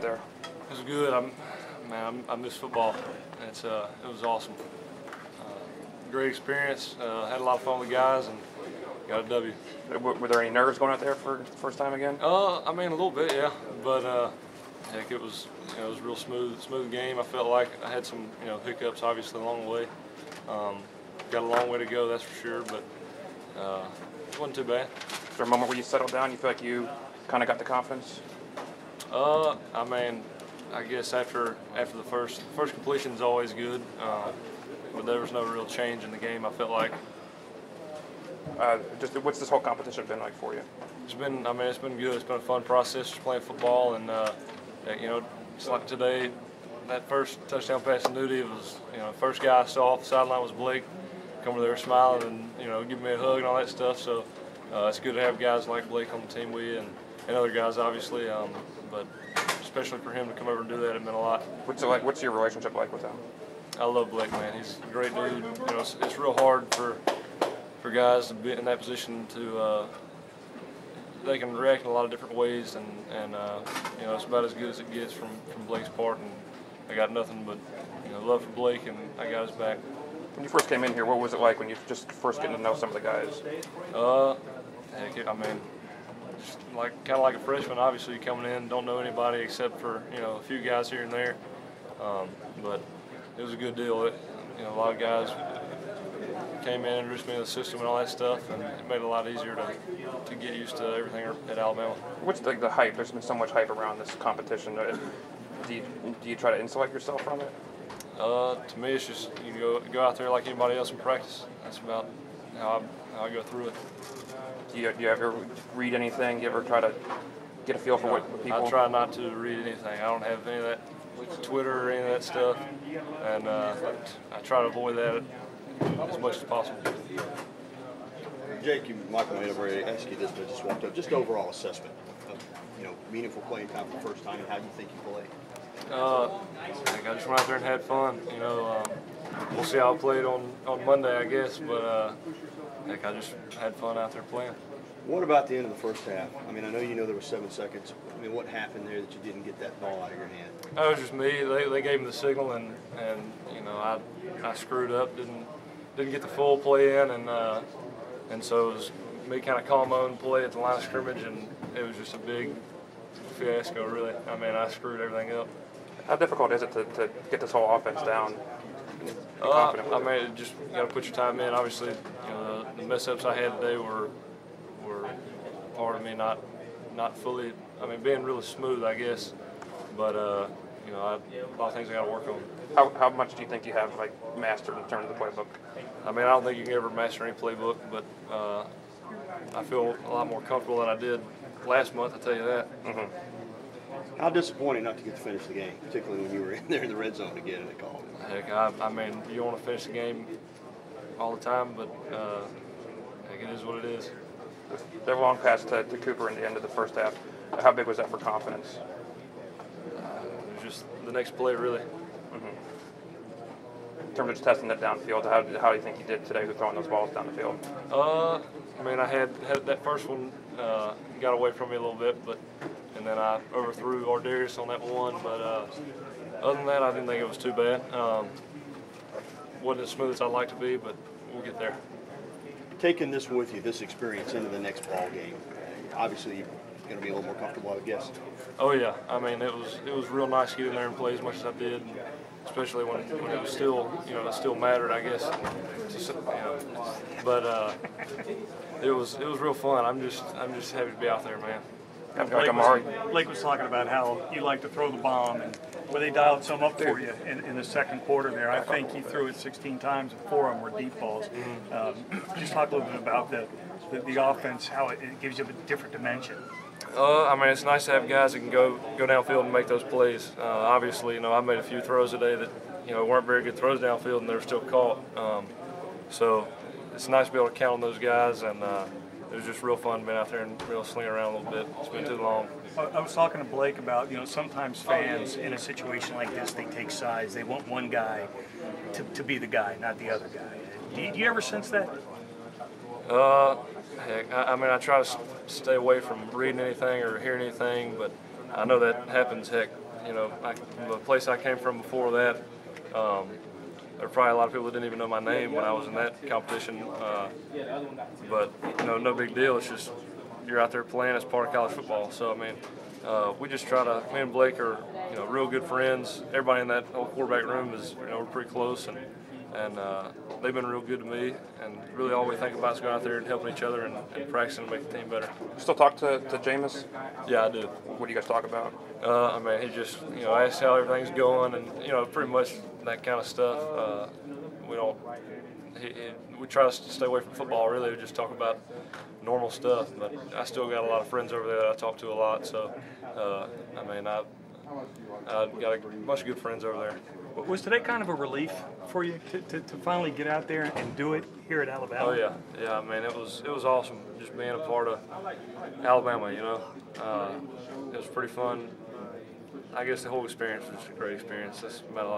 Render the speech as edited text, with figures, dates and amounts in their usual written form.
There. It was good. I miss football. It was awesome. Great experience. Had a lot of fun with the guys and got a W. Were there any nerves going out there for the first time again? I mean, a little bit, yeah. But heck, it was a real smooth game. I felt like I had some hiccups obviously along the way. Got a long way to go, that's for sure. But it wasn't too bad. Was there a moment where you settled down? You feel like you kind of got the confidence? I mean, I guess after the first completion is always good, but there was no real change in the game. I felt like. What's this whole competition been like for you? It's been good. It's been a fun process just playing football, and it's like today, that first touchdown pass to Nudie, it was first guy I saw off the sideline was Blake. Come over there smiling and giving me a hug and all that stuff. So it's good to have guys like Blake on the team with you and other guys obviously. But especially for him to come over and do that, it meant a lot. What's it like? What's your relationship like with him? I love Blake, man. He's a great dude. It's real hard for guys to be in that position to they can react in a lot of different ways, and it's about as good as it gets from Blake's part. And I got nothing but love for Blake, and I got his back. When you first came in here, what was it like when you just first getting to know some of the guys? Heck, I mean, kind of like a freshman. Obviously, you coming in, don't know anybody except for a few guys here and there. But it was a good deal. A lot of guys came in, introduced me to the system and all that stuff, and it made it a lot easier to get used to everything at Alabama. What's the hype? There's been so much hype around this competition. Do you try to insulate yourself from it? To me, it's just you go out there like anybody else and practice. That's about how I go through it. Do you ever read anything? Do you ever try to get a feel for what people? I try not to read anything. I don't have any of that Twitter or any of that stuff, and I try to avoid that as much as possible. Jake, Michael made over ask you this, but I just walked up. Just overall assessment of meaningful playing time for the first time and how you think you played. I just went out there and had fun. We'll see how I played on Monday, I guess, but I just had fun out there playing. What about the end of the first half? I mean, I know there were 7 seconds. I mean, what happened there that you didn't get that ball out of your hand? It was just me. They gave me the signal, and I screwed up. Didn't get the full play in, and so it was me kind of calling my own play at the line of scrimmage, and it was just a big fiasco, really. I mean, I screwed everything up. How difficult is it to get this whole offense down? I mean, you got to put your time in. Obviously, the mess ups I had today were part of me not fully. I mean, being really smooth, I guess. But a lot of things I got to work on. How much do you think you have mastered in terms of the playbook? I mean, I don't think you can ever master any playbook, but I feel a lot more comfortable than I did last month. I tell you that. Mm-hmm. How disappointing not to get to finish the game, particularly when you were in there in the red zone again and they called it. Heck, I mean, you want to finish the game all the time, but heck, it is what it is. Their long pass to Cooper in the end of the first half, how big was that for confidence? It was just the next play, really. In terms of just testing it downfield, how do you think you did today with throwing those balls down the field? I mean, I had that first one got away from me a little bit, and then I overthrew Ardarius on that one. But other than that, I didn't think it was too bad. Wasn't as smooth as I'd like to be, but we'll get there. Taking this with you, this experience into the next ball game, obviously you're going to be a little more comfortable, I guess. Oh yeah, I mean it was real nice to get in there and play as much as I did, especially when it was still it still mattered, I guess. But it was real fun. I'm just happy to be out there, man. Blake was talking about how you like to throw the bomb, and where they dialed some up for you in the second quarter there. I think you threw it 16 times, and 4 of them were deep balls. Just talk a little bit about the offense, how it gives you a different dimension. I mean, it's nice to have guys that can go downfield and make those plays. Obviously, I made a few throws today that weren't very good throws downfield, and they were still caught. So it's nice to be able to count on those guys, and it was just real fun being out there and sling around a little bit. It's been too long. I was talking to Blake about, sometimes fans in a situation like this, they take sides. They want one guy to be the guy, not the other guy. Do you ever sense that? Heck, I mean, I try to stay away from reading anything or hearing anything, but I know that happens, heck, you know, the place I came from before that, there were probably a lot of people that didn't even know my name when I was in that competition. But you know, no big deal. It's just you're out there playing as part of college football. So I mean, we just try to. Me and Blake are, you know, real good friends. Everybody in that whole quarterback room is, you know, we're pretty close, and they've been real good to me. And really, all we think about is going out there and helping each other and practicing to make the team better. You still talk to Jameis? Yeah, I do. What do you guys talk about? I mean, he just, you know, asks how everything's going, and you know, pretty much that kind of stuff. We don't. We try to stay away from football. Really, we just talk about normal stuff. But I still got a lot of friends over there that I talk to a lot. So, I mean, I've got a bunch of good friends over there. Was today kind of a relief for you to finally get out there and do it here at Alabama? Oh yeah, yeah. I mean, it was awesome just being a part of Alabama. You know, it was pretty fun. I guess the whole experience was a great experience. That's about all I can